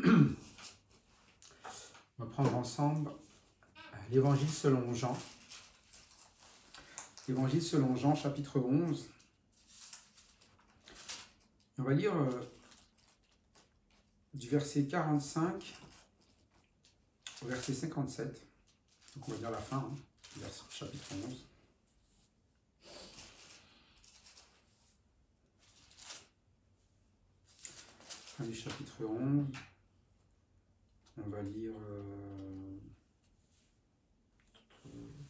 On va prendre ensemble l'Évangile selon Jean. L'Évangile selon Jean, chapitre 11. On va lire du verset 45 au verset 57. Donc on va lire la fin, chapitre 11. Fin du chapitre 11. On va lire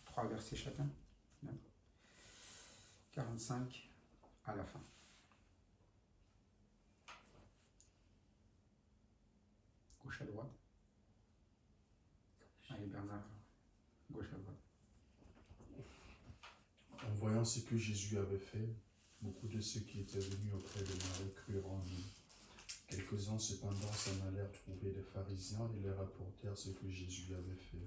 3 versets chacun. 45 à la fin. Gauche à droite. Allez Bernard, gauche à droite. En voyant ce que Jésus avait fait, beaucoup de ceux qui étaient venus auprès de Marie crurent en lui. Quelques-uns cependant s'en allèrent trouver des pharisiens et leur rapportèrent ce que Jésus avait fait.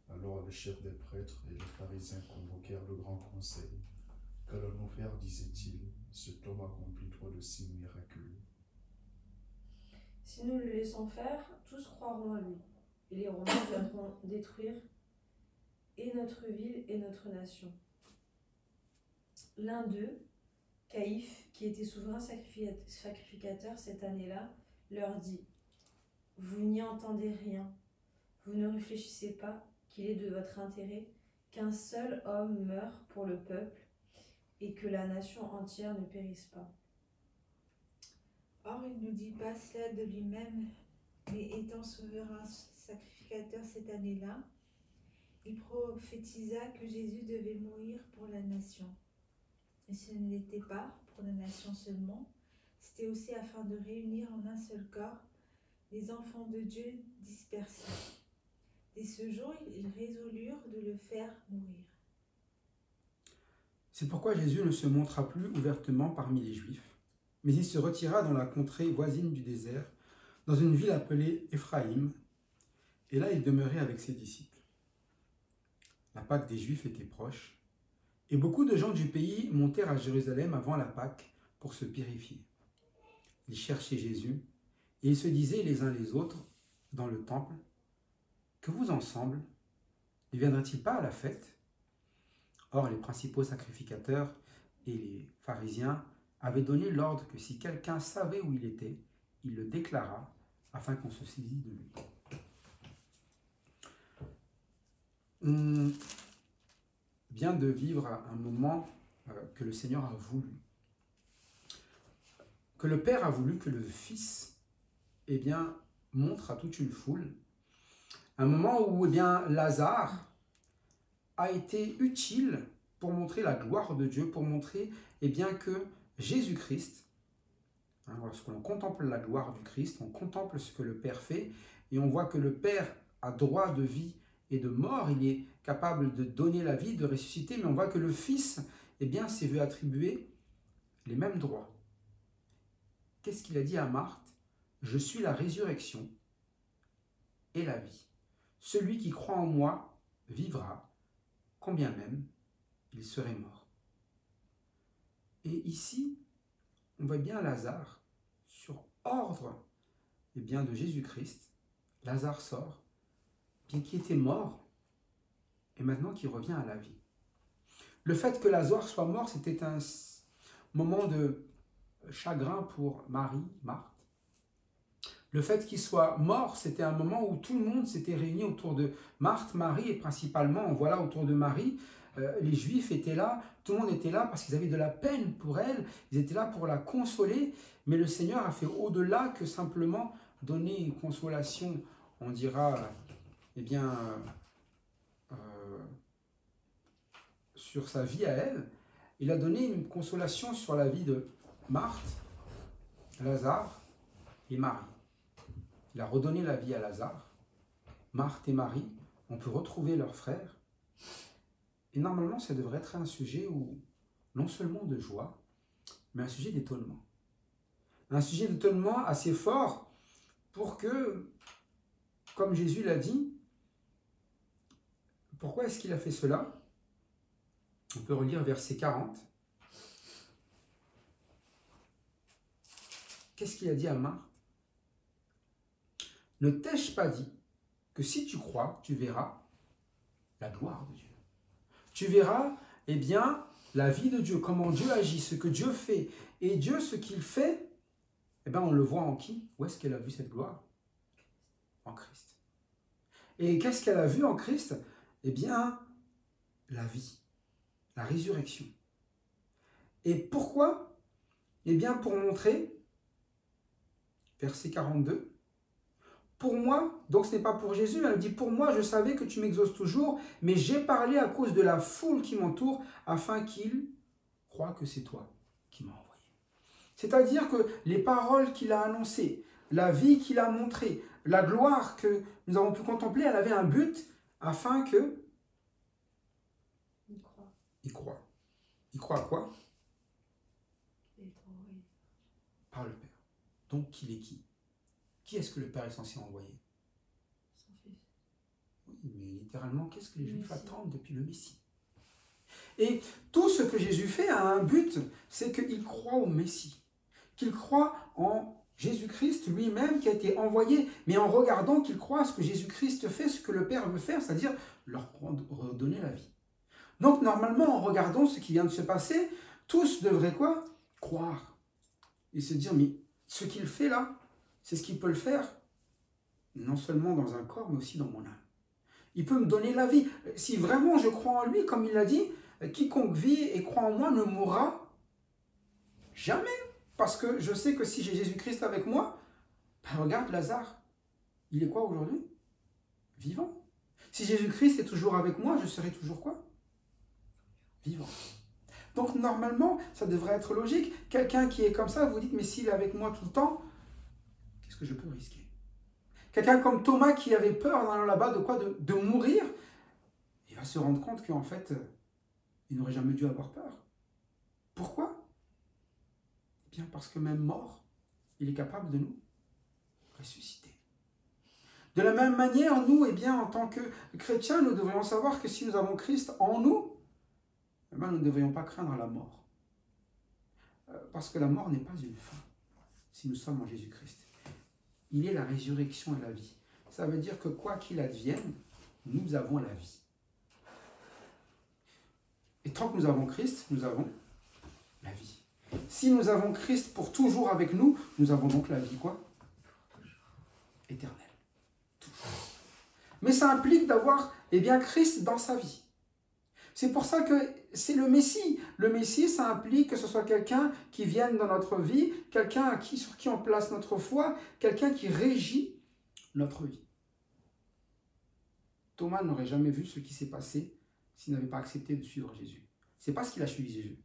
Alors le chef des prêtres et les pharisiens convoquèrent le grand conseil. Qu'allons-nous faire, disait-il, cet homme accomplit trop de signes miraculeux. Si nous le laissons faire, tous croiront à lui, et les Romains viendront détruire et notre ville et notre nation. L'un d'eux, Caïphe, qui était souverain sacrificateur cette année-là, leur dit : « Vous n'y entendez rien, vous ne réfléchissez pas qu'il est de votre intérêt qu'un seul homme meure pour le peuple et que la nation entière ne périsse pas. » Or, il ne dit pas cela de lui-même, mais étant souverain sacrificateur cette année-là, il prophétisa que Jésus devait mourir pour la nation. Et ce n'était pas pour la nation seulement, c'était aussi afin de réunir en un seul corps les enfants de Dieu dispersés. Dès ce jour, ils résolurent de le faire mourir. C'est pourquoi Jésus ne se montra plus ouvertement parmi les Juifs, mais il se retira dans la contrée voisine du désert, dans une ville appelée Éphraïm, et là il demeurait avec ses disciples. La Pâque des Juifs était proche, et beaucoup de gens du pays montèrent à Jérusalem avant la Pâque pour se purifier. Ils cherchaient Jésus, et ils se disaient les uns les autres, dans le temple, « Que vous ensemble, ne viendrait-il pas à la fête ?» Or, les principaux sacrificateurs et les pharisiens avaient donné l'ordre que si quelqu'un savait où il était, il le déclarât afin qu'on se saisît de lui. On vient de vivre un moment que le Seigneur a voulu, que le Père a voulu que le Fils montre à toute une foule, un moment où Lazare a été utile pour montrer la gloire de Dieu, pour montrer que Jésus-Christ, lorsqu'on contemple la gloire du Christ, on contemple ce que le Père fait, et on voit que le Père a droit de vie et de mort, il est capable de donner la vie, de ressusciter, mais on voit que le Fils s'est vu attribuer les mêmes droits. Qu'est-ce qu'il a dit à Marthe ? « Je suis la résurrection et la vie. Celui qui croit en moi vivra, combien même il serait mort. » Et ici, on voit bien Lazare, sur ordre de Jésus-Christ, Lazare sort, qui était mort, et maintenant qui revient à la vie. Le fait que Lazare soit mort, c'était un moment de chagrin pour Marie, Marthe. Le fait qu'il soit mort, c'était un moment où tout le monde s'était réuni autour de Marthe, Marie, et principalement, on voit là autour de Marie, les Juifs étaient là, tout le monde était là parce qu'ils avaient de la peine pour elle, ils étaient là pour la consoler, mais le Seigneur a fait au-delà que simplement donner une consolation, on dira, sur sa vie à elle. Il a donné une consolation sur la vie de Marthe, Lazare et Marie. Il a redonné la vie à Lazare. Marthe et Marie ont pu retrouver leur frère. Et normalement, ça devrait être un sujet où, non seulement de joie, mais un sujet d'étonnement. Un sujet d'étonnement assez fort pour que, comme Jésus l'a dit, pourquoi est-ce qu'il a fait cela ? On peut relire verset 40. Qu'est-ce qu'il a dit à Marthe ? ne t'ai-je pas dit que si tu crois, tu verras la gloire de Dieu. Tu verras, eh bien, la vie de Dieu, comment Dieu agit, ce que Dieu fait. Et Dieu, ce qu'il fait, eh bien, on le voit en qui? Où est-ce qu'elle a vu cette gloire? En Christ. Et qu'est-ce qu'elle a vu en Christ? Eh bien, la vie, la résurrection. Et pourquoi? Eh bien, pour montrer, verset 42, pour moi, donc ce n'est pas pour Jésus, elle dit, pour moi, je savais que tu m'exauces toujours, mais j'ai parlé à cause de la foule qui m'entoure, afin qu'ils croient que c'est toi qui m'as envoyé. C'est-à-dire que les paroles qu'il a annoncées, la vie qu'il a montrée, la gloire que nous avons pu contempler, elle avait un but, afin que... Il croit. Il croit. Il croit à quoi? Par le Père. Donc, il est qui? Qui est-ce que le Père est censé envoyer? Son fils. Oui, mais littéralement, qu'est-ce que les Juifs Messie. attendent depuis le Messie? Et tout ce que Jésus fait a un but, c'est qu'il croit au Messie, qu'il croit en Jésus-Christ lui-même qui a été envoyé, mais en regardant qu'il croit à ce que Jésus-Christ fait, ce que le Père veut faire, c'est-à-dire leur redonner la vie. Donc normalement, en regardant ce qui vient de se passer, tous devraient quoi? Croire. Et se dire, mais ce qu'il fait là, c'est ce qu'il peut le faire, non seulement dans un corps, mais aussi dans mon âme. Il peut me donner la vie. Si vraiment je crois en lui, comme il l'a dit, quiconque vit et croit en moi ne mourra jamais. Parce que je sais que si j'ai Jésus-Christ avec moi, ben regarde Lazare, il est quoi aujourd'hui? Vivant. Si Jésus-Christ est toujours avec moi, je serai toujours quoi? Vivant. Donc normalement, ça devrait être logique. Quelqu'un qui est comme ça, vous dites, mais s'il est avec moi tout le temps, qu'est-ce que je peux risquer? Quelqu'un comme Thomas qui avait peur en allant là-bas de quoi? De mourir, il va se rendre compte qu'en fait, il n'aurait jamais dû avoir peur. Pourquoi? Eh bien parce que même mort, il est capable de nous ressusciter. De la même manière, nous, eh bien, en tant que chrétiens, nous devrions savoir que si nous avons Christ en nous, eh bien, nous ne devrions pas craindre la mort. Parce que la mort n'est pas une fin, si nous sommes en Jésus-Christ. Il est la résurrection et la vie. Ça veut dire que quoi qu'il advienne, nous avons la vie. Et tant que nous avons Christ, nous avons la vie. Si nous avons Christ pour toujours avec nous, nous avons donc la vie quoi? Éternelle. Toujours. Mais ça implique d'avoir eh bien, Christ dans sa vie. C'est pour ça que c'est le Messie. Le Messie, ça implique que ce soit quelqu'un qui vienne dans notre vie, quelqu'un sur qui on place notre foi, quelqu'un qui régit notre vie. Thomas n'aurait jamais vu ce qui s'est passé s'il n'avait pas accepté de suivre Jésus. C'est parce qu'il a suivi Jésus.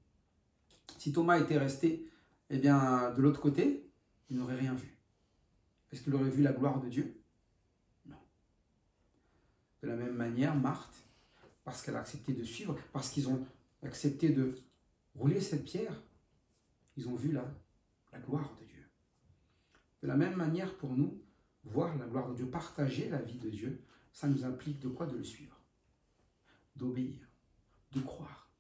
Si Thomas était resté eh bien, de l'autre côté, il n'aurait rien vu. Est-ce qu'il aurait vu la gloire de Dieu? Non. De la même manière, Marthe, parce qu'elle a accepté de suivre, parce qu'ils ont accepté de rouler cette pierre, ils ont vu la gloire de Dieu. De la même manière, pour nous, voir la gloire de Dieu, partager la vie de Dieu, ça nous implique de quoi? De le suivre, d'obéir, de croire.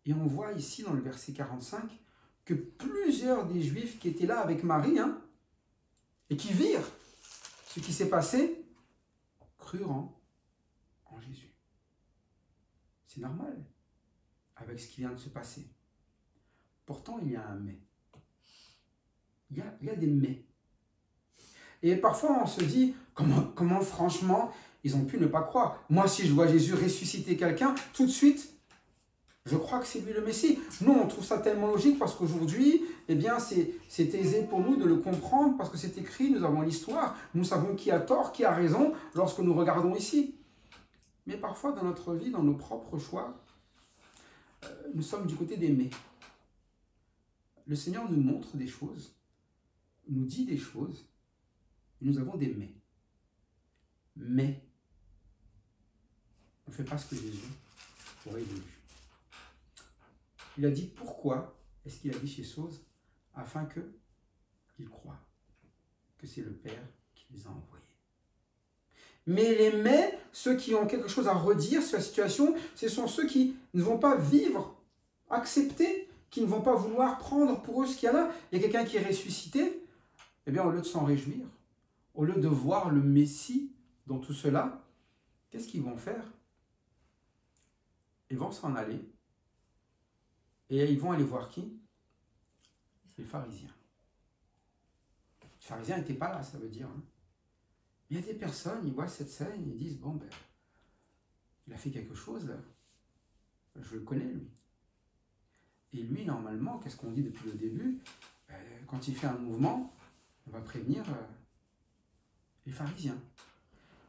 Et on voit ici dans le verset 45 que plusieurs des Juifs qui étaient là avec Marie et qui virent ce qui s'est passé, crurent en Jésus. C'est normal avec ce qui vient de se passer. Pourtant, il y a un mais. Il y a des mais. Et parfois, on se dit, comment franchement, ils ont pu ne pas croire. Moi, si je vois Jésus ressusciter quelqu'un, tout de suite, je crois que c'est lui le Messie. Nous, on trouve ça tellement logique parce qu'aujourd'hui, eh bien, c'est aisé pour nous de le comprendre parce que c'est écrit, nous avons l'histoire, nous savons qui a tort, qui a raison lorsque nous regardons ici. Mais parfois, dans notre vie, dans nos propres choix, nous sommes du côté des mais. Le Seigneur nous montre des choses, nous dit des choses, et nous avons des mais. Mais, on ne fait pas ce que Jésus aurait voulu. Il a dit pourquoi, est-ce qu'il a dit ces choses? Afin qu'ils croient que c'est le Père qui les a envoyés. Mais les mais, ceux qui ont quelque chose à redire sur la situation, ce sont ceux qui ne vont pas vivre, accepter, qui ne vont pas vouloir prendre pour eux ce qu'il y a là. Il y a quelqu'un qui est ressuscité, eh bien au lieu de s'en réjouir, au lieu de voir le Messie dans tout cela, qu'est-ce qu'ils vont faire? Ils vont s'en aller. Et ils vont aller voir qui? Les pharisiens. Les pharisiens n'étaient pas là, ça veut dire. Hein. Il y a des personnes, ils voient cette scène, ils disent, bon, ben, il a fait quelque chose, je le connais, lui. Et lui, normalement, qu'est-ce qu'on dit depuis le début? Quand il fait un mouvement, on va prévenir les pharisiens.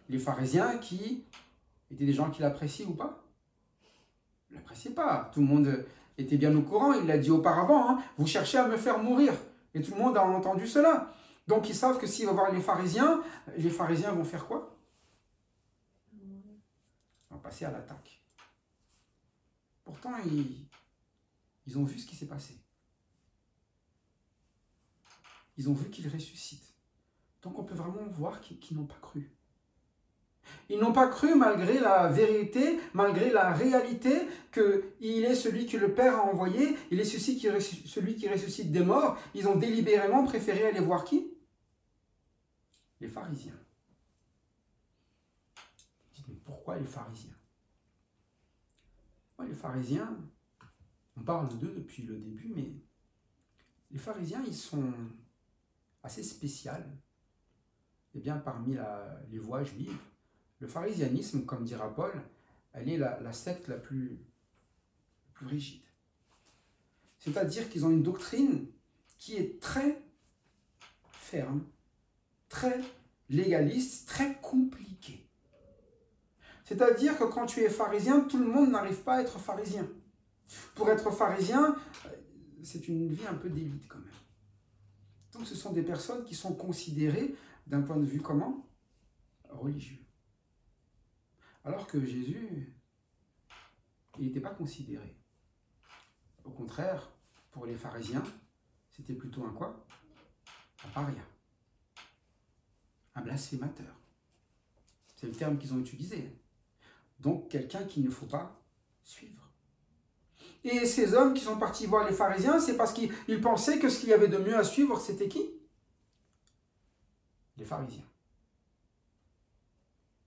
Les pharisiens qui étaient des gens qui l'appréciaient ou pas? Ils ne l'appréciaient pas. Tout le monde était bien au courant, il l'a dit auparavant, hein, vous cherchez à me faire mourir. Et tout le monde a entendu cela. Donc ils savent que s'il va voir les pharisiens vont faire quoi? Ils vont passer à l'attaque. Pourtant, ils ont vu ce qui s'est passé. Ils ont vu qu'il ressuscite. Donc on peut vraiment voir qu'ils n'ont pas cru. Ils n'ont pas cru malgré la vérité, malgré la réalité qu'il est celui que le Père a envoyé, il est celui qui ressuscite des morts. Ils ont délibérément préféré aller voir qui? Les pharisiens. Mais pourquoi les pharisiens? Les pharisiens, on parle d'eux depuis le début, mais les pharisiens, ils sont assez spéciaux. Eh bien, parmi les voies juives, le pharisianisme, comme dira Paul, elle est la secte la plus rigide. C'est-à-dire qu'ils ont une doctrine qui est très ferme, très légaliste, très compliquée. C'est-à-dire que quand tu es pharisien, tout le monde n'arrive pas à être pharisien. Pour être pharisien, c'est une vie un peu d'élite quand même. Donc ce sont des personnes qui sont considérées d'un point de vue comment? Religieux. Alors que Jésus, il n'était pas considéré. Au contraire, pour les pharisiens, c'était plutôt un quoi? Un paria. Un blasphémateur. C'est le terme qu'ils ont utilisé. Donc quelqu'un qu'il ne faut pas suivre. Et ces hommes qui sont partis voir les pharisiens, c'est parce qu'ils pensaient que ce qu'il y avait de mieux à suivre, c'était qui? Les pharisiens.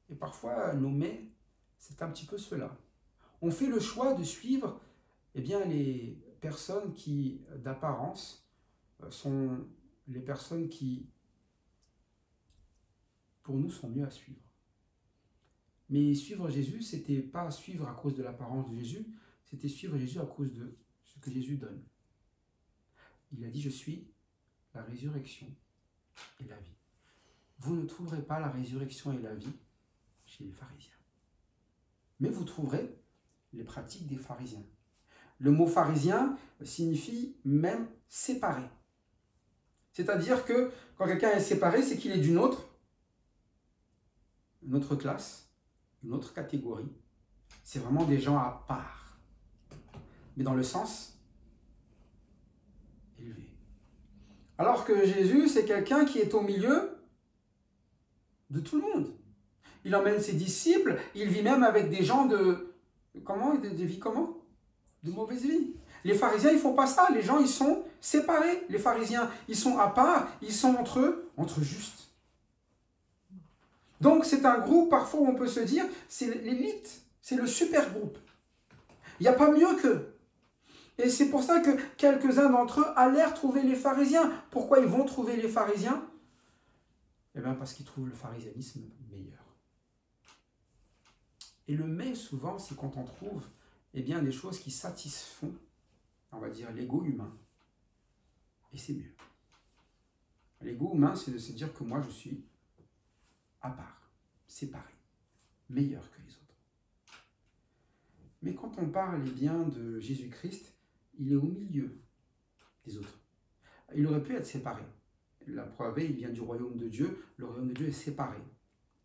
Et parfois, nommer, c'est un petit peu cela. On fait le choix de suivre les personnes qui, d'apparence, sont les personnes qui, pour nous, sont mieux à suivre. Mais suivre Jésus, ce n'était pas suivre à cause de l'apparence de Jésus, c'était suivre Jésus à cause de ce que Jésus donne. Il a dit, je suis la résurrection et la vie. Vous ne trouverez pas la résurrection et la vie chez les pharisiens. Mais vous trouverez les pratiques des pharisiens. Le mot pharisien signifie même séparé. C'est-à-dire que quand quelqu'un est séparé, c'est qu'il est d'une autre classe, une autre catégorie. C'est vraiment des gens à part. Mais dans le sens élevé. Alors que Jésus, c'est quelqu'un qui est au milieu de tout le monde. Il emmène ses disciples, il vit même avec des gens de vie comment? De mauvaise vie. Les pharisiens, ils ne font pas ça. Les gens, ils sont séparés. Les pharisiens, ils sont à part. Ils sont entre eux, entre justes. Donc, c'est un groupe, parfois, où on peut se dire, c'est l'élite. C'est le super groupe. Il n'y a pas mieux qu'eux. Et c'est pour ça que quelques-uns d'entre eux allèrent trouver les pharisiens. Pourquoi ils vont trouver les pharisiens? Eh bien, parce qu'ils trouvent le pharisianisme meilleur. Et le mais, souvent, c'est quand on trouve des choses qui satisfont, on va dire, l'ego humain. Et c'est mieux. L'ego humain, c'est de se dire que moi, je suis à part, séparé, meilleur que les autres. Mais quand on parle de Jésus-Christ, il est au milieu des autres. Il aurait pu être séparé. La preuve est, il vient du royaume de Dieu. Le royaume de Dieu est séparé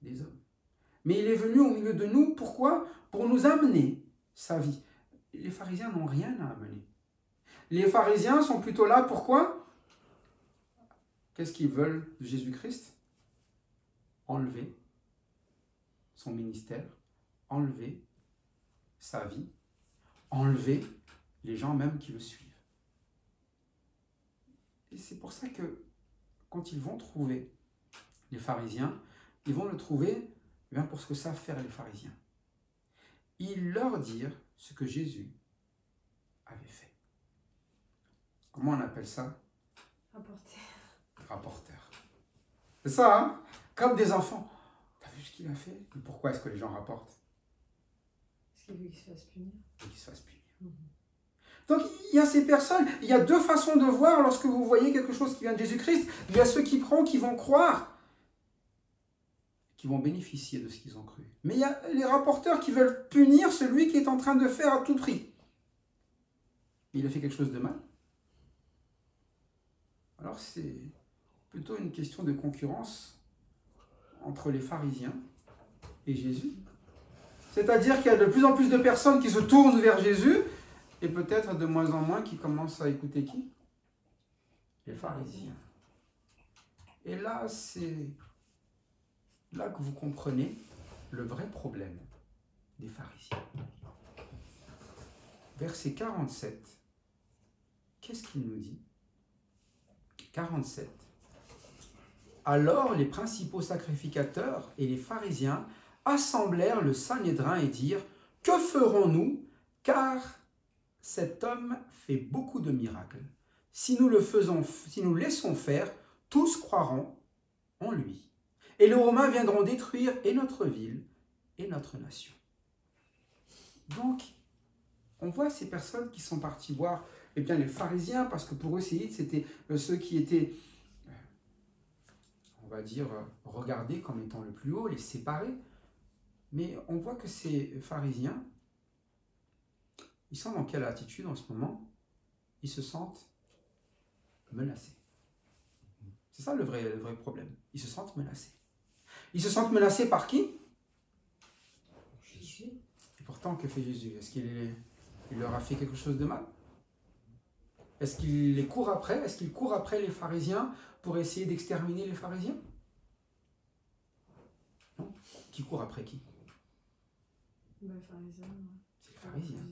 des hommes. Mais il est venu au milieu de nous, pourquoi? Pour nous amener sa vie. Les pharisiens n'ont rien à amener. Les pharisiens sont plutôt là, pourquoi? Qu'est-ce qu'ils veulent de Jésus-Christ? Enlever son ministère, enlever sa vie, enlever les gens même qui le suivent. Et c'est pour ça que quand ils vont trouver les pharisiens, ils vont le trouver bien pour ce que savent faire les pharisiens. Ils leur dire ce que Jésus avait fait. Comment on appelle ça? Rapporteur. C'est ça, hein? Comme des enfants. T'as vu ce qu'il a fait? Mais pourquoi est-ce que les gens rapportent? Parce qu'il veut qu'il se fasse punir. Et qu'il se fasse punir. Donc il y a ces personnes, il y a deux façons de voir lorsque vous voyez quelque chose qui vient de Jésus-Christ. Il y a ceux qui prennent, qui vont croire, qui vont bénéficier de ce qu'ils ont cru. Mais il y a les rapporteurs qui veulent punir celui qui est en train de faire à tout prix. Il a fait quelque chose de mal. Alors c'est plutôt une question de concurrence entre les pharisiens et Jésus. C'est-à-dire qu'il y a de plus en plus de personnes qui se tournent vers Jésus et peut-être de moins en moins qui commencent à écouter qui? Les pharisiens. Et là, c'est là que vous comprenez le vrai problème des pharisiens. Verset 47, qu'est-ce qu'il nous dit? 47. Alors les principaux sacrificateurs et les pharisiens assemblèrent le Sanhédrin et dirent: que ferons-nous, car cet homme fait beaucoup de miracles. Si nous le laissons faire, tous croiront en lui. Et les Romains viendront détruire et notre ville et notre nation. Donc, on voit ces personnes qui sont parties voir les pharisiens, parce que pour eux, c'était ceux qui étaient, on va dire, regardés comme étant le plus haut, les séparés. Mais on voit que ces pharisiens, ils sont dans quelle attitude en ce moment? Ils se sentent menacés. C'est ça le vrai problème. Ils se sentent menacés. Ils se sentent menacés par qui? Jésus. Et pourtant, que fait Jésus? Est-ce qu'il leur a fait quelque chose de mal? Est-ce qu'il les court après? Est-ce qu'il court après les pharisiens pour essayer d'exterminer les pharisiens? Non. Qui court après qui? Les pharisiens. C'est les pharisiens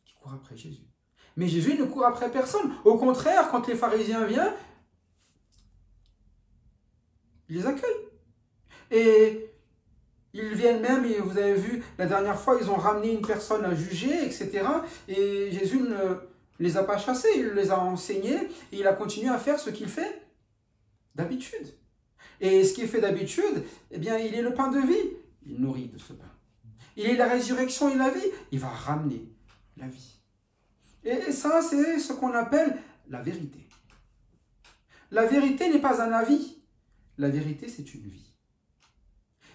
qui courent après Jésus. Mais Jésus ne court après personne. Au contraire, quand les pharisiens viennent, il les accueille. Et ils viennent même, et vous avez vu, la dernière fois, ils ont ramené une personne à juger, etc. Et Jésus ne les a pas chassés, il les a enseignés, et il a continué à faire ce qu'il fait d'habitude. Et ce qu'il fait d'habitude, eh bien, il est le pain de vie. Il nourrit de ce pain. Il est la résurrection et la vie. Il va ramener la vie. Et ça, c'est ce qu'on appelle la vérité. La vérité n'est pas un avis. La vérité, c'est une vie.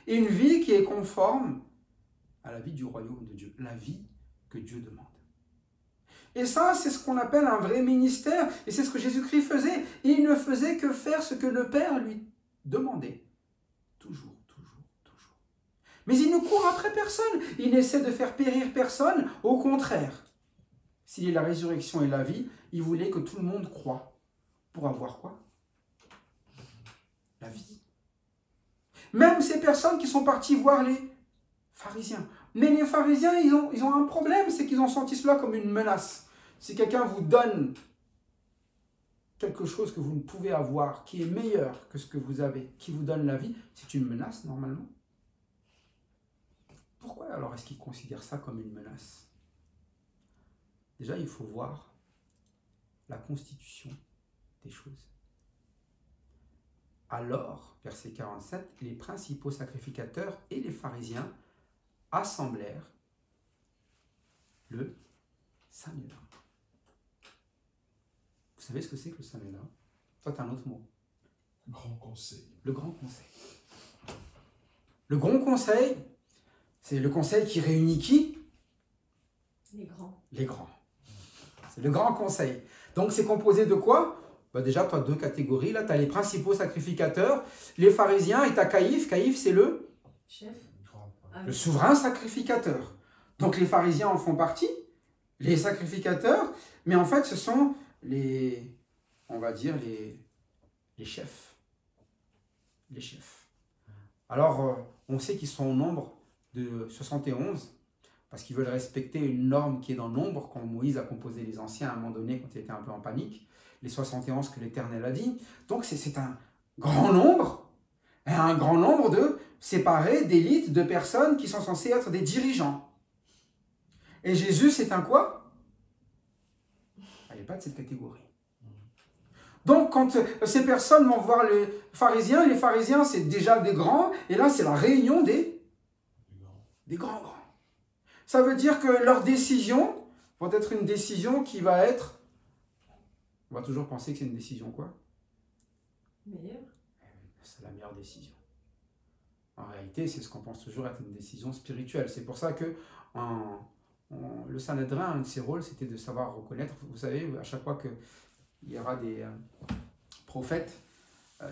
Et une vie qui est conforme à la vie du royaume de Dieu. La vie que Dieu demande. Et ça, c'est ce qu'on appelle un vrai ministère. Et c'est ce que Jésus-Christ faisait. Il ne faisait que faire ce que le Père lui demandait. Toujours. Mais il ne court après personne. Il n'essaie de faire périr personne. Au contraire. S'il est la résurrection et la vie, il voulait que tout le monde croie. Pour avoir quoi? La vie. Même ces personnes qui sont parties voir les pharisiens. Mais les pharisiens, ils ont un problème, c'est qu'ils ont senti cela comme une menace. Si quelqu'un vous donne quelque chose que vous ne pouvez avoir, qui est meilleur que ce que vous avez, qui vous donne la vie, c'est une menace normalement. Pourquoi alors est-ce qu'ils considèrent ça comme une menace? Déjà, il faut voir la constitution des choses. Alors, verset 47, les principaux sacrificateurs et les pharisiens assemblèrent le Sanhédrin. Vous savez ce que c'est que le Sanhédrin? Ça, c'est un autre mot. Grand conseil. Le grand conseil. Le grand conseil, c'est le conseil qui réunit qui? Les grands. Les grands. C'est le grand conseil. Donc, c'est composé de quoi? Déjà, tu as deux catégories. Là, tu as les principaux sacrificateurs, les pharisiens, et tu as Caïphe. Caïphe, c'est le chef. Le souverain sacrificateur. Donc, les pharisiens en font partie, les sacrificateurs, mais en fait, ce sont on va dire, les chefs. Les chefs. Alors, on sait qu'ils sont au nombre de 71, parce qu'ils veulent respecter une norme qui est dans le nombre, quand Moïse a composé les anciens à un moment donné, quand il était un peu en panique, les 71 que l'Éternel a dit. Donc c'est un grand nombre, un un grand nombre de séparés, d'élites, de personnes qui sont censées être des dirigeants. Et Jésus, c'est un quoi? Il n'y a pas de cette catégorie. Donc, quand ces personnes vont voir les pharisiens, c'est déjà des grands, et là, c'est la réunion des grands. Ça veut dire que leurs décisions vont être une décision qui va être... On va toujours penser que c'est une décision quoi? Meilleur. C'est la meilleure décision. En réalité, c'est ce qu'on pense toujours être une décision spirituelle. C'est pour ça que le Sanhédrin, un de ses rôles, c'était de savoir reconnaître. Vous savez, à chaque fois qu'il y aura des prophètes,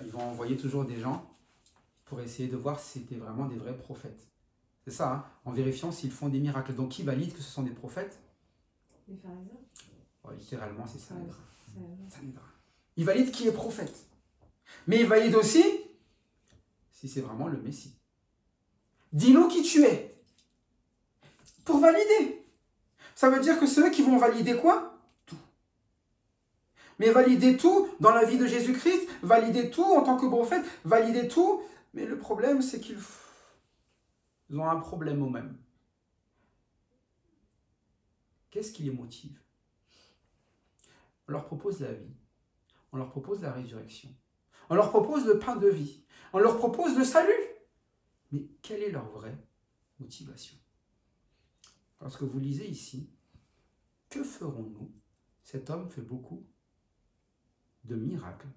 ils vont envoyer toujours des gens pour essayer de voir si c'était vraiment des vrais prophètes. C'est ça, hein, en vérifiant s'ils font des miracles. Donc, qui valide que ce sont des prophètes? Les pharisiens. Ouais, littéralement, c'est Sanhédrin. Sanhédrin. Il valide qui est prophète. Mais il valide aussi si c'est vraiment le Messie. Dis-nous qui tu es. Pour valider. Ça veut dire que c'est eux qui vont valider quoi? Tout. Mais valider tout dans la vie de Jésus-Christ, valider tout en tant que prophète, valider tout. Mais le problème, c'est qu'ils ont un problème eux-mêmes. Qu'est-ce qui les motive? On leur propose la vie. On leur propose la résurrection. On leur propose le pain de vie. On leur propose le salut. Mais quelle est leur vraie motivation? Lorsque vous lisez ici, que ferons-nous? Cet homme fait beaucoup de miracles.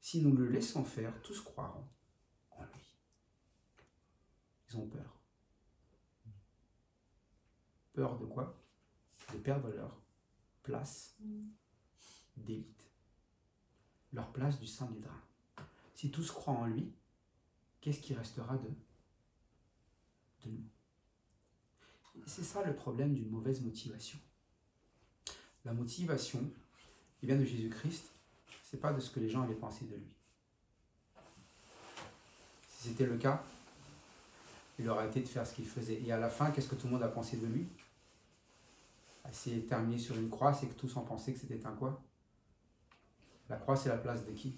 Si nous le laissons faire, tous croiront en lui. Ils ont peur. Peur de quoi? De perdre leur place d'élite. Leur place du Sanhédrin. Si tous croient en lui, qu'est-ce qui restera de nous? C'est ça le problème d'une mauvaise motivation. La motivation qui vient de Jésus-Christ, ce n'est pas de ce que les gens avaient pensé de lui. Si c'était le cas, il aurait été de faire ce qu'il faisait. Et à la fin, qu'est-ce que tout le monde a pensé de lui? C'est terminé sur une croix, c'est que tous ont pensé que c'était un quoi? La croix, c'est la place de qui?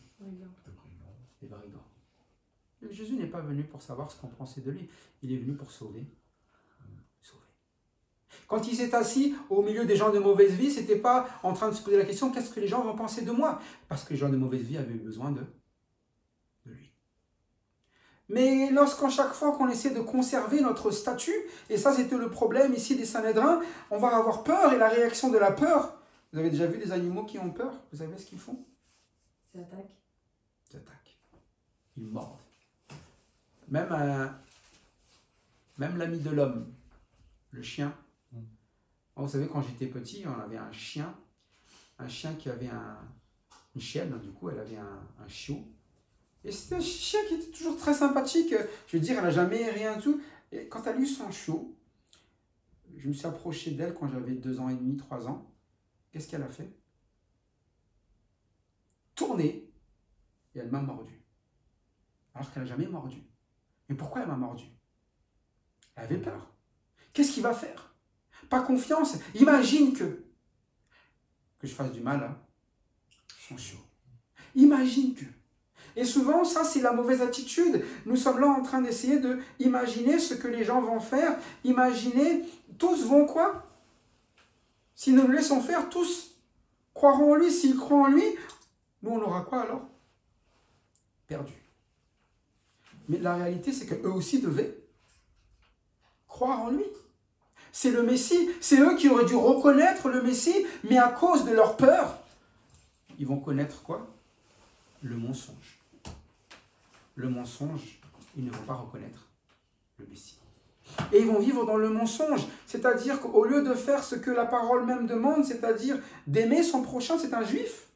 Des brigands. Jésus n'est pas venu pour savoir ce qu'on pensait de lui. Il est venu pour sauver. Quand il s'est assis au milieu des gens de mauvaise vie, c'était pas en train de se poser la question qu'est-ce que les gens vont penser de moi? Parce que les gens de mauvaise vie avaient besoin de lui. Mais lorsqu'à chaque fois qu'on essaie de conserver notre statut, et ça c'était le problème ici des Sanhédrins, on va avoir peur et la réaction de la peur. Vous avez déjà vu des animaux qui ont peur? Vous savez ce qu'ils font? Ils attaquent. Ils attaquent. Ils mordent. Même l'ami de l'homme, le chien. Vous savez, quand j'étais petit, on avait un chien qui avait une chienne, du coup, elle avait un chiot. Et c'était un chien qui était toujours très sympathique. Je veux dire, elle n'a jamais rien du tout. Et quand elle a eu son chiot, je me suis approché d'elle quand j'avais 2 ans et demi, 3 ans. Qu'est-ce qu'elle a fait? Tourner, et elle m'a mordu. Alors qu'elle n'a jamais mordu. Mais pourquoi elle m'a mordu? Elle avait peur. Qu'est-ce qu'il va faire? Pas confiance. Imagine que je fasse du mal à son chiot. Imagine que. Et souvent, ça, c'est la mauvaise attitude. Nous sommes là en train d'essayer de imaginer ce que les gens vont faire. Imaginer, tous vont quoi? Si nous le laissons faire, tous croiront en lui. S'ils croient en lui, nous, on aura quoi alors? Perdu. Mais la réalité, c'est qu'eux aussi devaient croire en lui. C'est le Messie. C'est eux qui auraient dû reconnaître le Messie, mais à cause de leur peur, ils vont connaître quoi? Le mensonge. Le mensonge, ils ne vont pas reconnaître le Messie. Et ils vont vivre dans le mensonge, c'est-à-dire qu'au lieu de faire ce que la parole même demande, c'est-à-dire d'aimer son prochain, c'est un juif,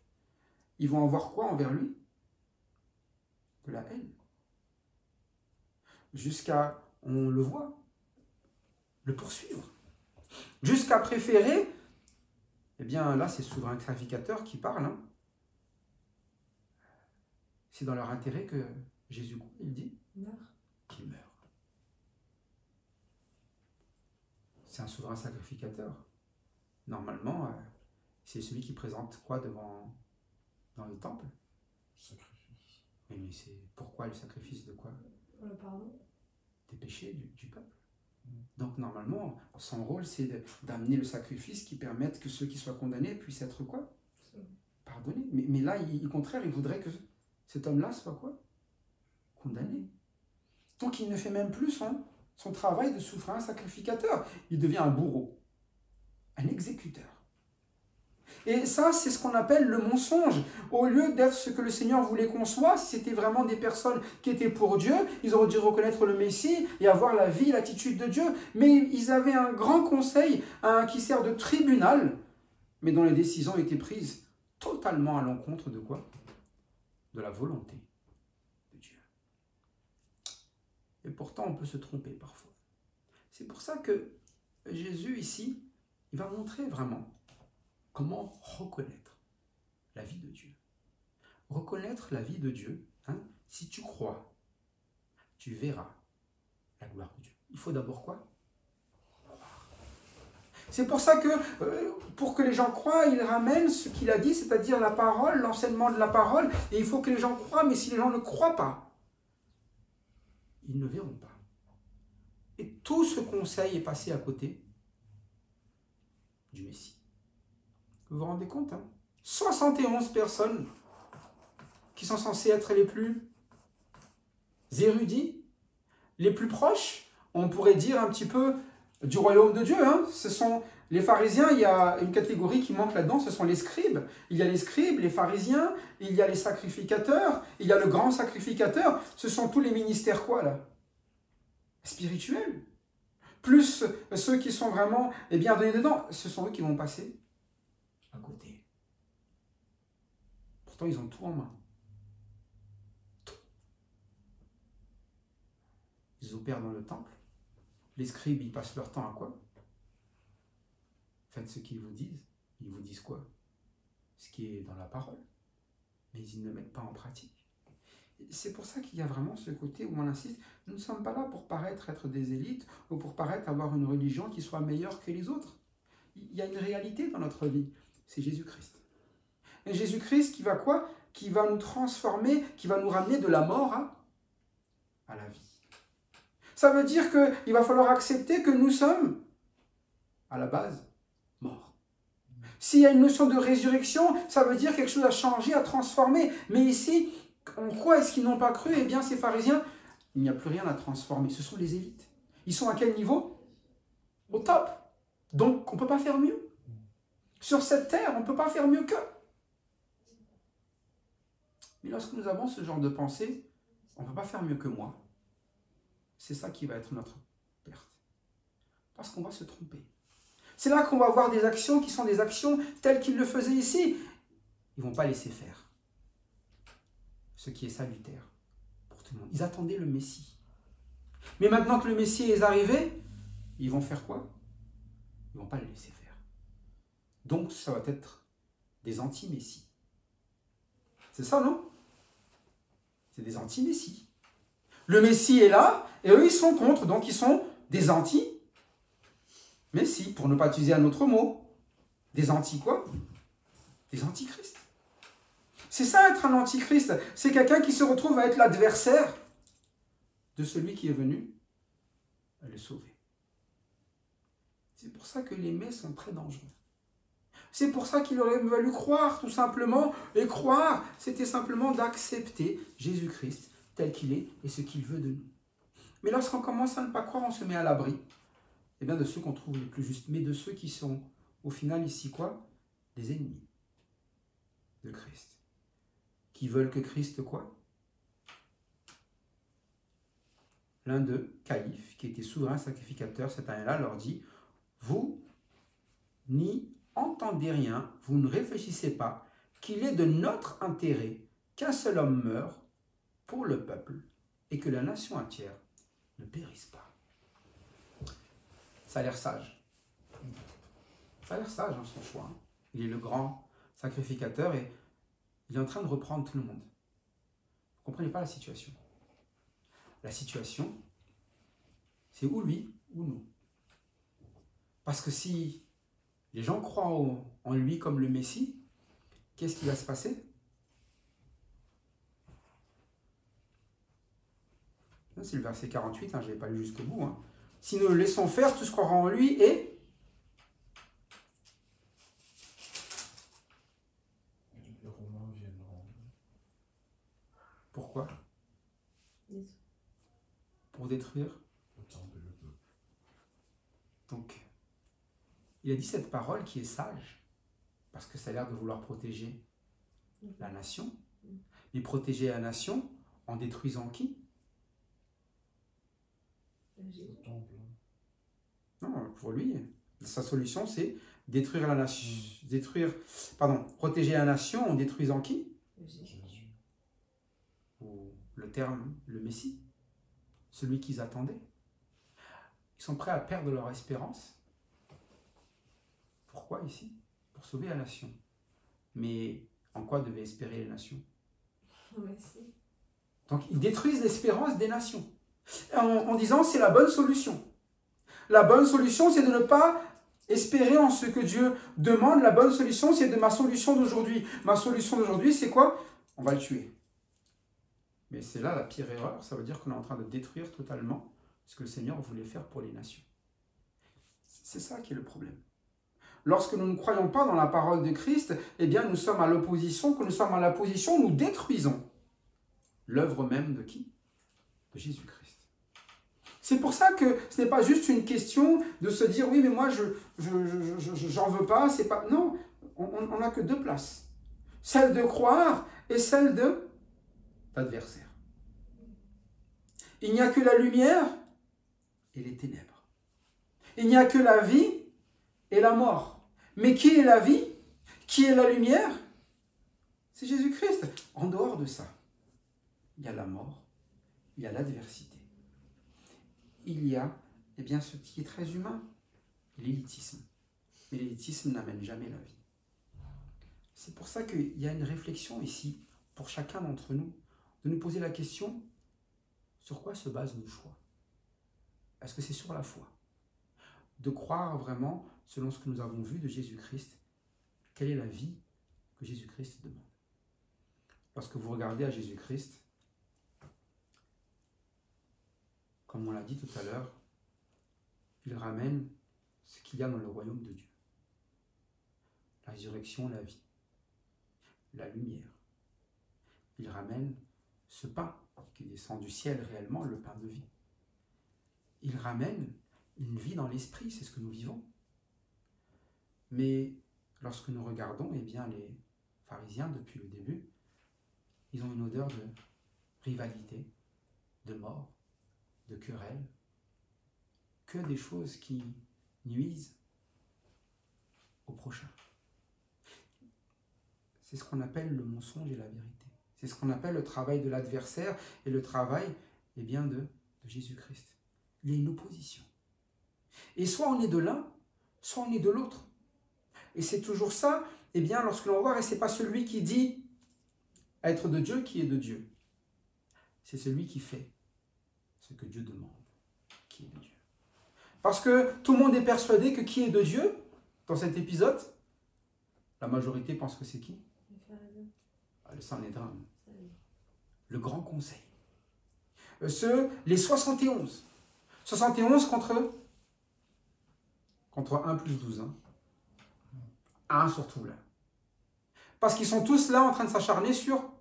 ils vont avoir quoi envers lui? De la haine. Jusqu'à, on le voit, le poursuivre. Jusqu'à préférer, eh bien là c'est souverain sacrificateur qui parle, hein. C'est dans leur intérêt que Jésus, il dit qu'il meurt. C'est un souverain sacrificateur. Normalement, c'est celui qui présente quoi dans le temple? Sacrifice. Mais c'est pourquoi le sacrifice de quoi? Pour le pardon. des péchés du peuple. Donc normalement, son rôle, c'est d'amener le sacrifice qui permette que ceux qui soient condamnés puissent être quoi? Pardonnés. Mais là, au contraire, il voudrait que cet homme-là soit quoi? Condamné. Donc il ne fait même plus son travail de souverain sacrificateur. Il devient un bourreau, un exécuteur. Et ça, c'est ce qu'on appelle le mensonge. Au lieu d'être ce que le Seigneur voulait qu'on soit, si c'était vraiment des personnes qui étaient pour Dieu, ils auraient dû reconnaître le Messie et avoir la vie, l'attitude de Dieu. Mais ils avaient un grand conseil qui sert de tribunal, mais dont les décisions étaient prises totalement à l'encontre de quoi? De la volonté de Dieu. Et pourtant, on peut se tromper parfois. C'est pour ça que Jésus, ici, il va montrer vraiment comment reconnaître la vie de Dieu. Reconnaître la vie de Dieu, si tu crois, tu verras la gloire de Dieu. Il faut d'abord quoi? Croire. C'est pour ça que, pour que les gens croient, il ramène ce qu'il a dit, c'est-à-dire la parole, l'enseignement de la parole, et il faut que les gens croient, mais si les gens ne croient pas, ils ne verront pas. Et tout ce conseil est passé à côté du Messie. Vous vous rendez compte, 71 personnes qui sont censées être les plus érudits, les plus proches, on pourrait dire un petit peu du royaume de Dieu. Ce sont les pharisiens, il y a une catégorie qui manque là-dedans, ce sont les scribes. Il y a les scribes, les pharisiens, il y a les sacrificateurs, il y a le grand sacrificateur. Ce sont tous les ministères quoi là? Spirituels. Plus ceux qui sont vraiment bien donnés dedans, ce sont eux qui vont passer à côté. Pourtant, ils ont tout en main. Tout. Ils opèrent dans le temple. Les scribes, ils passent leur temps à quoi? Faites ce qu'ils vous disent. Ils vous disent quoi? Ce qui est dans la parole. Mais ils ne le mettent pas en pratique. C'est pour ça qu'il y a vraiment ce côté où on insiste. Nous ne sommes pas là pour paraître être des élites ou pour paraître avoir une religion qui soit meilleure que les autres. Il y a une réalité dans notre vie. C'est Jésus-Christ. Et Jésus-Christ qui va quoi? Qui va nous transformer, qui va nous ramener de la mort à la vie. Ça veut dire qu'il va falloir accepter que nous sommes, à la base, morts. S'il y a une notion de résurrection, ça veut dire quelque chose a changé, a transformé. Mais ici, en quoi est-ce qu'ils n'ont pas cru? Eh bien, ces pharisiens, il n'y a plus rien à transformer. Ce sont les élites. Ils sont à quel niveau? Au top. Donc, on ne peut pas faire mieux. Sur cette terre, on ne peut pas faire mieux qu'eux. Mais lorsque nous avons ce genre de pensée, on ne peut pas faire mieux que moi. C'est ça qui va être notre perte. Parce qu'on va se tromper. C'est là qu'on va avoir des actions qui sont des actions telles qu'ils le faisaient ici. Ils ne vont pas laisser faire. Ce qui est salutaire pour tout le monde. Ils attendaient le Messie. Mais maintenant que le Messie est arrivé, ils vont faire quoi? Ils ne vont pas le laisser faire. Donc, ça va être des anti-messies. C'est ça, non? C'est des anti-messies. Le Messie est là, et eux, ils sont contre. Donc, ils sont des anti-messies, pour ne pas utiliser un autre mot. Des anti quoi? Des antichrists. C'est ça, être un antichrist. C'est quelqu'un qui se retrouve à être l'adversaire de celui qui est venu à le sauver. C'est pour ça que les mais sont très dangereux. C'est pour ça qu'il aurait fallu croire, tout simplement. Et croire, c'était simplement d'accepter Jésus-Christ tel qu'il est et ce qu'il veut de nous. Mais lorsqu'on commence à ne pas croire, on se met à l'abri. Eh bien, de ceux qu'on trouve les plus justes, mais de ceux qui sont, au final, ici, quoi? Des ennemis de Christ. Qui veulent que Christ, quoi? L'un d'eux, Caïphe, qui était souverain sacrificateur cette année-là, leur dit, vous n'y entendez rien, vous ne réfléchissez pas qu'il est de notre intérêt qu'un seul homme meure pour le peuple et que la nation entière ne périsse pas. Ça a l'air sage. Ça a l'air sage, son choix. Il est le grand sacrificateur et il est en train de reprendre tout le monde. Vous ne comprenez pas la situation. La situation, c'est ou lui ou nous. Parce que si les gens croient en lui comme le Messie, qu'est-ce qui va se passer? C'est le verset 48, je ne l'ai pas lu jusqu'au bout. Si nous le laissons faire, tous croiront en lui et... Les Romains viendront. Pourquoi? Pour détruire. Autant de le peuple. Donc, il a dit cette parole qui est sage, parce que ça a l'air de vouloir protéger la nation. Mais protéger la nation en détruisant qui? Le temple. Non, pour lui, sa solution c'est détruire la nation, protéger la nation en détruisant qui? Jésus. Ou le terme, le Messie, celui qu'ils attendaient. Ils sont prêts à perdre leur espérance. Pourquoi ici? Pour sauver la nation. Mais en quoi devaient espérer les nations? Merci. Donc ils détruisent l'espérance des nations en disant c'est la bonne solution. La bonne solution c'est de ne pas espérer en ce que Dieu demande. La bonne solution c'est de ma solution d'aujourd'hui. Ma solution d'aujourd'hui c'est quoi? On va le tuer. Mais c'est là la pire erreur. Ça veut dire qu'on est en train de détruire totalement ce que le Seigneur voulait faire pour les nations. C'est ça qui est le problème. Lorsque nous ne croyons pas dans la parole de Christ, eh bien nous sommes à l'opposition. Quand nous sommes à l'opposition, nous détruisons l'œuvre même de qui? De Jésus-Christ. C'est pour ça que ce n'est pas juste une question de se dire oui mais moi j'en veux pas, c'est pas. Non, on n'a que deux places. Celle de croire et celle de l'adversaire. Il n'y a que la lumière et les ténèbres. Il n'y a que la vie et la mort. Mais qui est la vie? Qui est la lumière? C'est Jésus-Christ. En dehors de ça, il y a la mort, il y a l'adversité. Il y a ce qui est très humain, l'élitisme. Mais l'élitisme n'amène jamais la vie. C'est pour ça qu'il y a une réflexion ici, pour chacun d'entre nous, de nous poser la question, sur quoi se basent nos choix? Est-ce que c'est sur la foi? De croire vraiment, selon ce que nous avons vu de Jésus-Christ, quelle est la vie que Jésus-Christ demande. Lorsque vous regardez à Jésus-Christ, comme on l'a dit tout à l'heure, il ramène ce qu'il y a dans le royaume de Dieu. La résurrection, la vie, la lumière. Il ramène ce pain qui descend du ciel réellement, le pain de vie. Il ramène une vie dans l'esprit, c'est ce que nous vivons. Mais lorsque nous regardons, les pharisiens, depuis le début, ils ont une odeur de rivalité, de mort, de querelle, que des choses qui nuisent au prochain. C'est ce qu'on appelle le mensonge et la vérité. C'est ce qu'on appelle le travail de l'adversaire et le travail de Jésus-Christ. Il y a une opposition. Et soit on est de l'un, soit on est de l'autre. Et c'est toujours ça, lorsque l'on voit, et ce n'est pas celui qui dit être de Dieu qui est de Dieu. C'est celui qui fait ce que Dieu demande, qui est de Dieu. Parce que tout le monde est persuadé que qui est de Dieu, dans cet épisode, la majorité pense que c'est qui? Le Sanhédrin, le grand conseil. Les 71. 71 contre 1 plus 12. 1 surtout là. Parce qu'ils sont tous là en train de s'acharner sur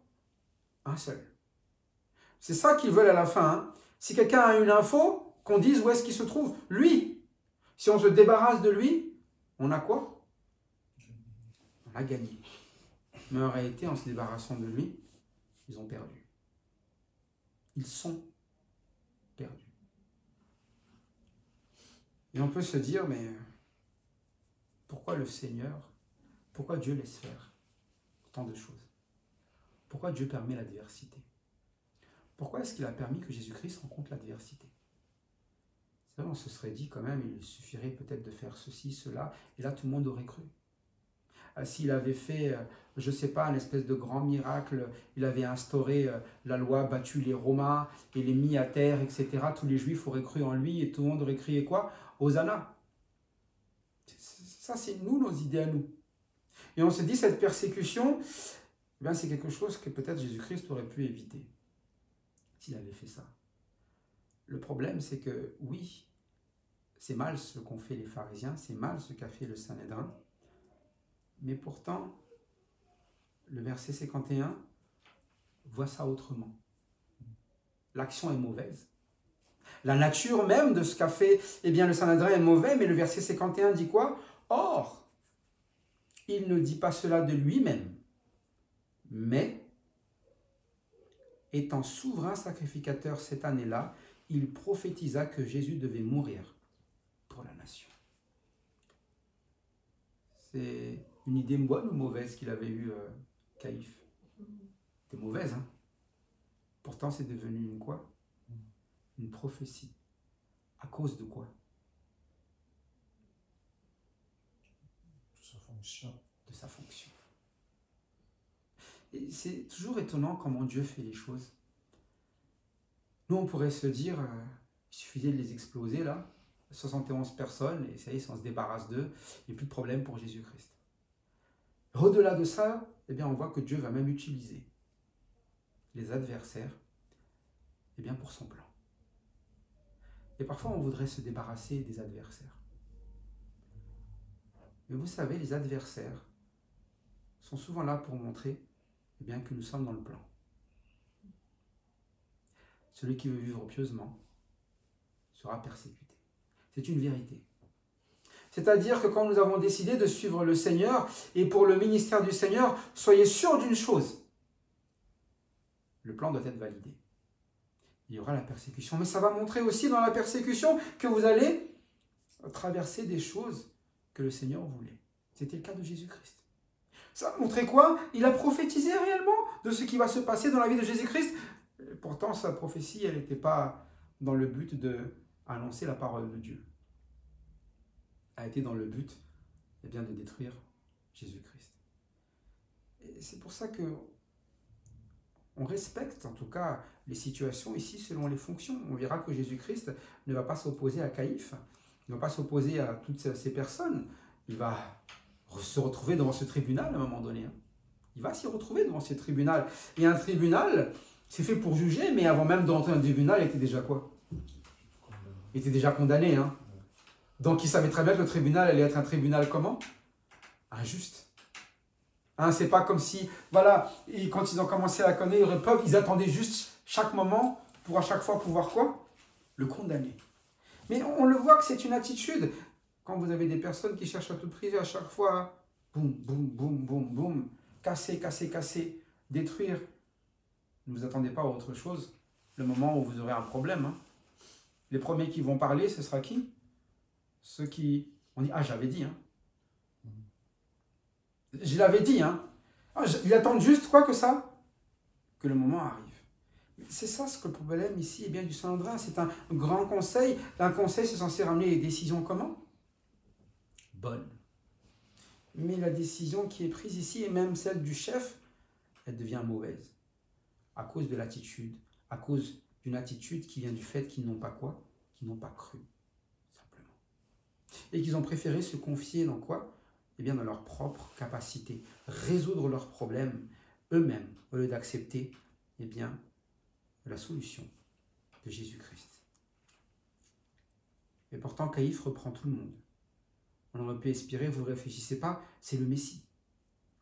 un seul. C'est ça qu'ils veulent à la fin. Si quelqu'un a une info, qu'on dise où est-ce qu'il se trouve. Lui. Si on se débarrasse de lui, on a quoi? On a gagné. Mais en réalité, en se débarrassant de lui, ils ont perdu. Ils sont perdus. Et on peut se dire, mais pourquoi le Seigneur, pourquoi Dieu laisse faire tant de choses? Pourquoi Dieu permet l'adversité? Pourquoi est-ce qu'il a permis que Jésus-Christ rencontre l'adversité? C'est vrai, on se serait dit quand même, il suffirait peut-être de faire ceci, cela, et là tout le monde aurait cru. S'il avait fait, je ne sais pas, une espèce de grand miracle, il avait instauré la loi, battu les Romains et les mis à terre, etc. Tous les Juifs auraient cru en lui et tout le monde aurait crié quoi? Hosanna. Ça, c'est nous, nos idées à nous. Et on se dit, cette persécution, c'est quelque chose que peut-être Jésus-Christ aurait pu éviter s'il avait fait ça. Le problème, c'est que oui, c'est mal ce qu'ont fait les pharisiens, c'est mal ce qu'a fait le Sanhédrin, mais pourtant, le verset 51 voit ça autrement. L'action est mauvaise. La nature même de ce qu'a fait le Sanhédrin est mauvais, mais le verset 51 dit quoi? Or, il ne dit pas cela de lui-même, mais étant souverain sacrificateur cette année-là, il prophétisa que Jésus devait mourir pour la nation. C'est une idée bonne ou mauvaise qu'il avait eue, Caïphe? C'était mauvaise, hein? Pourtant, c'est devenu une quoi? Une prophétie. À cause de quoi? De sa fonction. De sa fonction. Et c'est toujours étonnant comment Dieu fait les choses. Nous, on pourrait se dire, il suffisait de les exploser là, 71 personnes, et ça y est, on se débarrasse d'eux, il n'y a plus de problème pour Jésus-Christ. Au-delà de ça, on voit que Dieu va même utiliser les adversaires pour son plan. Et parfois, on voudrait se débarrasser des adversaires. Mais vous savez, les adversaires sont souvent là pour montrer que nous sommes dans le plan. Celui qui veut vivre pieusement sera persécuté. C'est une vérité. C'est-à-dire que quand nous avons décidé de suivre le Seigneur, et pour le ministère du Seigneur, soyez sûrs d'une chose. Le plan doit être validé. Il y aura la persécution. Mais ça va montrer aussi dans la persécution que vous allez traverser des choses que le Seigneur voulait. C'était le cas de Jésus-Christ. Ça a montré quoi? Il a prophétisé réellement de ce qui va se passer dans la vie de Jésus-Christ. Pourtant, sa prophétie, elle n'était pas dans le but d'annoncer la parole de Dieu. Elle a été dans le but de détruire Jésus-Christ. Et c'est pour ça que on respecte en tout cas les situations ici selon les fonctions. On verra que Jésus-Christ ne va pas s'opposer à Caïphe, il ne va pas s'opposer à toutes ces personnes. Il va se retrouver devant ce tribunal à un moment donné. Il va s'y retrouver devant ce tribunal. Et un tribunal, c'est fait pour juger, mais avant même d'entrer dans un tribunal, il était déjà quoi? Il était déjà condamné. Donc il savait très bien que le tribunal allait être un tribunal comment? Injuste. C'est pas comme si, voilà, quand ils ont commencé à connaître le peuple, ils attendaient juste chaque moment pour à chaque fois pouvoir quoi? Le condamner. Mais on le voit que c'est une attitude. Quand vous avez des personnes qui cherchent à tout prix, à chaque fois, boum, boum, boum, boum, boum, casser, casser, casser, détruire, ne vous attendez pas à autre chose le moment où vous aurez un problème. Les premiers qui vont parler, ce sera qui? Ceux qui... On dit, j'avais dit. Je l'avais dit. Ils attendent juste quoi que ça? Que le moment arrive. C'est ça ce que le problème ici du Sanhédrin. C'est un grand conseil. Un conseil, c'est censé ramener les décisions comment? Bonnes. Mais la décision qui est prise ici, et même celle du chef, elle devient mauvaise. À cause de l'attitude. À cause d'une attitude qui vient du fait qu'ils n'ont pas quoi? Qu'ils n'ont pas cru. Simplement. Et qu'ils ont préféré se confier dans quoi? Dans leur propre capacité. Résoudre leurs problèmes eux-mêmes, au lieu d'accepter la solution de Jésus-Christ. Et pourtant, Caïphe reprend tout le monde. On aurait pu espérer, vous ne réfléchissez pas, c'est le Messie.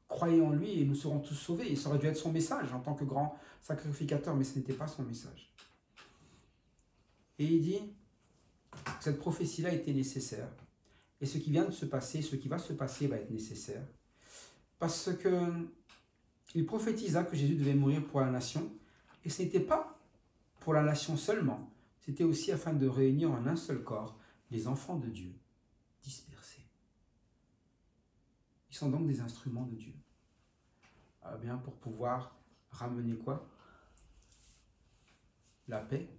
Croyez en lui et nous serons tous sauvés. Et ça aurait dû être son message en tant que grand sacrificateur, mais ce n'était pas son message. Et il dit que cette prophétie-là était nécessaire. Et ce qui vient de se passer, ce qui va se passer va être nécessaire. Parce que il prophétisa que Jésus devait mourir pour la nation. Et ce n'était pas pour la nation seulement. C'était aussi afin de réunir en un seul corps les enfants de Dieu dispersés. Ils sont donc des instruments de Dieu. Pour pouvoir ramener quoi? La paix,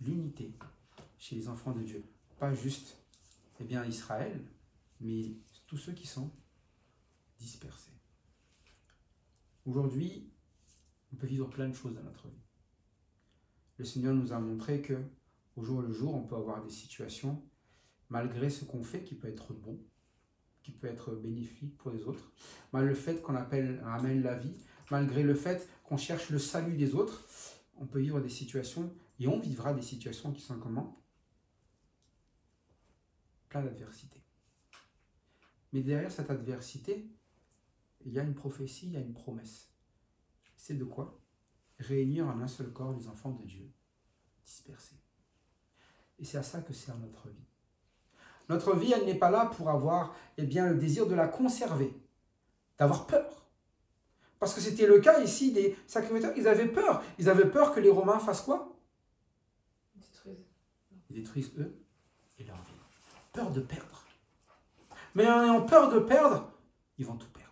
l'unité chez les enfants de Dieu. Pas juste Israël, mais tous ceux qui sont dispersés. Aujourd'hui, on peut vivre plein de choses dans notre vie. Le Seigneur nous a montré que au jour le jour, on peut avoir des situations, malgré ce qu'on fait, qui peut être bon, qui peut être bénéfique pour les autres, malgré le fait qu'on amène la vie, malgré le fait qu'on cherche le salut des autres, on peut vivre des situations Et on vivra des situations qui sont comment? Plein d'adversité. Mais derrière cette adversité, il y a une prophétie, il y a une promesse. C'est de quoi? Réunir en un seul corps les enfants de Dieu, dispersés. Et c'est à ça que sert notre vie. Notre vie, elle n'est pas là pour avoir le désir de la conserver, d'avoir peur. Parce que c'était le cas ici des sacrificateurs, ils avaient peur. Ils avaient peur que les Romains fassent quoi? Ils détruisent eux et leur vie. Peur de perdre. Mais en ayant peur de perdre, ils vont tout perdre.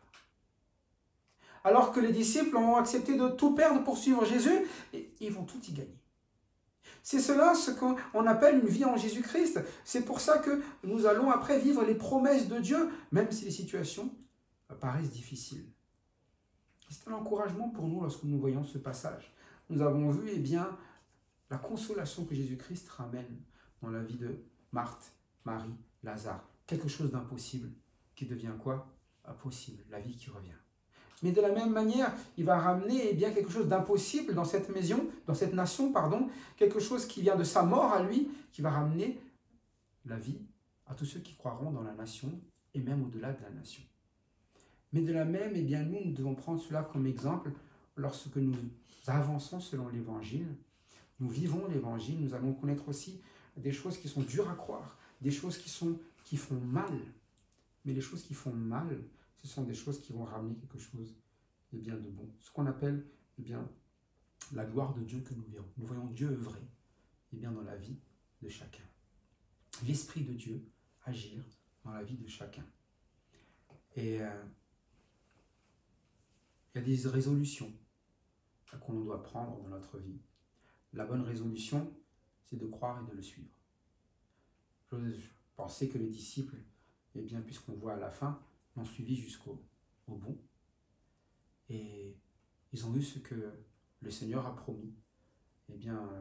Alors que les disciples ont accepté de tout perdre pour suivre Jésus, et ils vont tout y gagner. C'est cela ce qu'on appelle une vie en Jésus-Christ. C'est pour ça que nous allons après vivre les promesses de Dieu, même si les situations paraissent difficiles. C'est un encouragement pour nous lorsque nous voyons ce passage. Nous avons vu la consolation que Jésus-Christ ramène dans la vie de Marthe, Marie, Lazare. Quelque chose d'impossible qui devient quoi? Possible, la vie qui revient. Mais de la même manière, il va ramener quelque chose d'impossible dans cette nation, quelque chose qui vient de sa mort à lui, qui va ramener la vie à tous ceux qui croiront dans la nation et même au-delà de la nation. Mais de la même, nous devons prendre cela comme exemple lorsque nous avançons selon l'Évangile. Nous vivons l'Évangile, nous allons connaître aussi des choses qui sont dures à croire, des choses qui font mal. Mais les choses qui font mal, ce sont des choses qui vont ramener quelque chose de bon. Ce qu'on appelle la gloire de Dieu que nous verrons. Nous voyons Dieu œuvrer dans la vie de chacun. L'Esprit de Dieu agir dans la vie de chacun. Et il y a des résolutions qu'on doit prendre dans notre vie. La bonne résolution, c'est de croire et de le suivre. Je pensais que les disciples, puisqu'on voit à la fin, l'ont suivi jusqu'au bout. Et ils ont eu ce que le Seigneur a promis.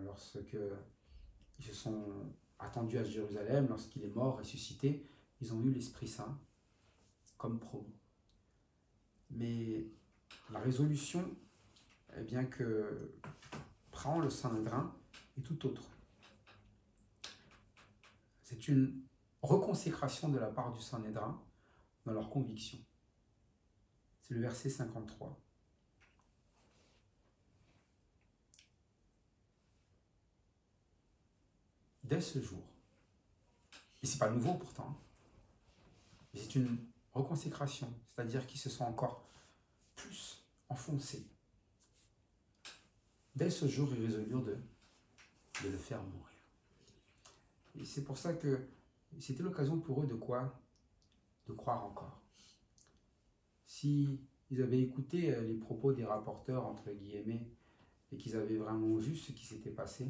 Lorsque ils se sont attendus à Jérusalem, lorsqu'il est mort, ressuscité, ils ont eu l'Esprit Saint comme promis. Mais la résolution, que prend le Sanhédrin est tout autre. C'est une reconsécration de la part du Sanhédrin dans leurs convictions. C'est le verset 53. Dès ce jour, et ce n'est pas nouveau pourtant, mais c'est une reconsécration, c'est-à-dire qu'ils se sont encore plus enfoncés. Dès ce jour, ils résolurent de le faire mourir. Et c'est pour ça que c'était l'occasion pour eux de quoi? De croire encore. Si ils avaient écouté les propos des rapporteurs, entre guillemets, et qu'ils avaient vraiment vu ce qui s'était passé,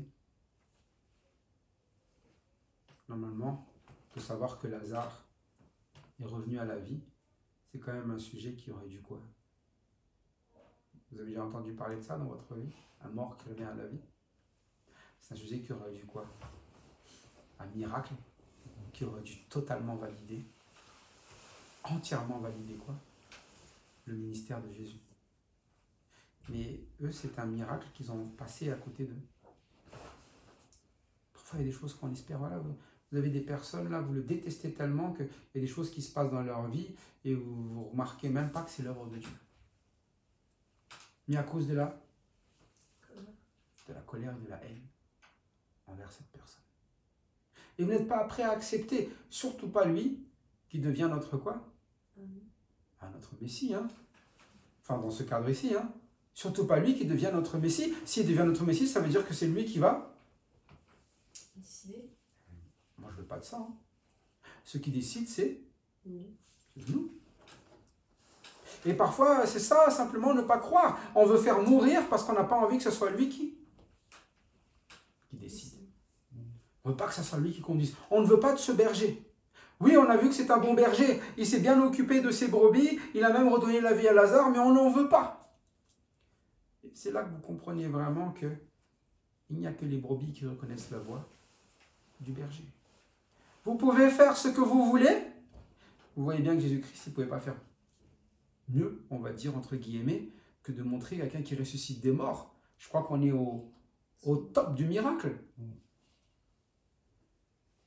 normalement, il faut savoir que Lazare est revenu à la vie. C'est quand même un sujet qui aurait dû quoi? Vous avez déjà entendu parler de ça dans votre vie? Un mort qui revient à la vie? C'est un sujet qui aurait dû quoi? Un miracle qui aurait dû totalement valider, entièrement valider quoi? Le ministère de Jésus. Mais eux, c'est un miracle qu'ils ont passé à côté d'eux. Parfois, il y a des choses qu'on espère. Voilà, vous avez des personnes, là, vous le détestez tellement qu'il y a des choses qui se passent dans leur vie et vous ne remarquez même pas que c'est l'œuvre de Dieu. Mais à cause de la colère et de la haine envers cette personne. Et vous n'êtes pas prêt à accepter, surtout pas lui, qui devient notre quoi? Notre Messie, Enfin, dans ce cadre ici, Surtout pas lui qui devient notre Messie. S'il devient notre Messie, ça veut dire que c'est lui qui va décider. Moi, je ne veux pas de ça. Ce qui décide, c'est nous. Et parfois, c'est ça, simplement ne pas croire. On veut faire mourir parce qu'on n'a pas envie que ce soit lui qui décide. On ne veut pas que ce soit lui qui conduise. On ne veut pas de ce berger. Oui, on a vu que c'est un bon berger. Il s'est bien occupé de ses brebis. Il a même redonné la vie à Lazare, mais on n'en veut pas. Et c'est là que vous comprenez vraiment qu'il n'y a que les brebis qui reconnaissent la voix du berger. Vous pouvez faire ce que vous voulez. Vous voyez bien que Jésus-Christ, il ne pouvait pas faire mieux, on va dire, entre guillemets, que de montrer quelqu'un qui ressuscite des morts. Je crois qu'on est au au top du miracle. Mm.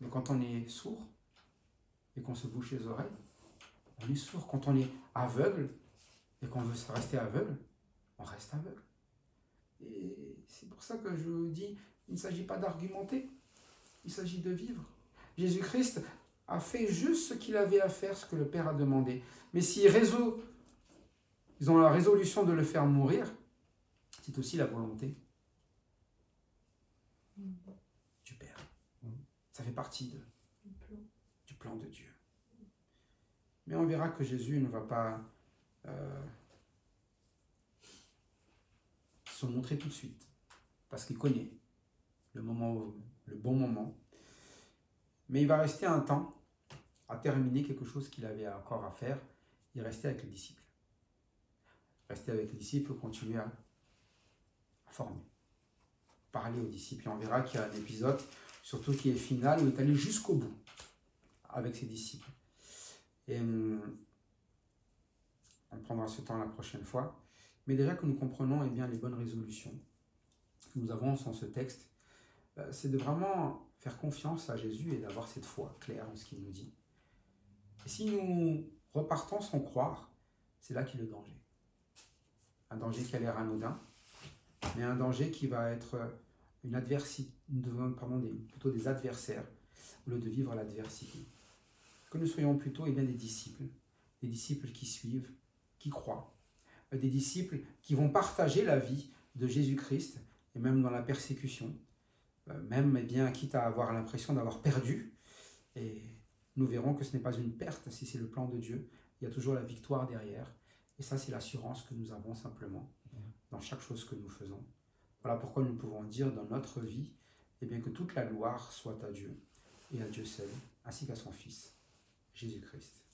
Mais quand on est sourd et qu'on se bouche les oreilles, on est sourd. Quand on est aveugle et qu'on veut rester aveugle, on reste aveugle. Et c'est pour ça que je vous dis, il ne s'agit pas d'argumenter, il s'agit de vivre. Jésus-Christ a fait juste ce qu'il avait à faire, ce que le Père a demandé. Mais s'ils ils ont la résolution de le faire mourir, c'est aussi la volonté du Père. Ça fait partie du plan de Dieu. Mais on verra que Jésus ne va pas se montrer tout de suite, parce qu'il connaît le bon moment. Mais il va rester un temps à terminer quelque chose qu'il avait encore à faire. Il restait avec les disciples. Rester avec les disciples, continuer à former, parler aux disciples. Et on verra qu'il y a un épisode, surtout qui est final, où il est allé jusqu'au bout avec ses disciples. Et on prendra ce temps la prochaine fois. Mais déjà que nous comprenons les bonnes résolutions que nous avons dans ce texte, c'est de vraiment faire confiance à Jésus et d'avoir cette foi claire en ce qu'il nous dit. Et si nous repartons sans croire, c'est là qu'est le danger. Un danger qui a l'air anodin, mais un danger qui va être une adversité, plutôt des adversaires, au lieu de vivre l'adversité. Que nous soyons plutôt des disciples qui suivent, qui croient, des disciples qui vont partager la vie de Jésus-Christ, et même dans la persécution, même quitte à avoir l'impression d'avoir perdu. Et nous verrons que ce n'est pas une perte si c'est le plan de Dieu, il y a toujours la victoire derrière. Et ça, c'est l'assurance que nous avons simplement dans chaque chose que nous faisons. Voilà pourquoi nous pouvons dire dans notre vie que toute la gloire soit à Dieu et à Dieu seul, ainsi qu'à son Fils, Jésus-Christ.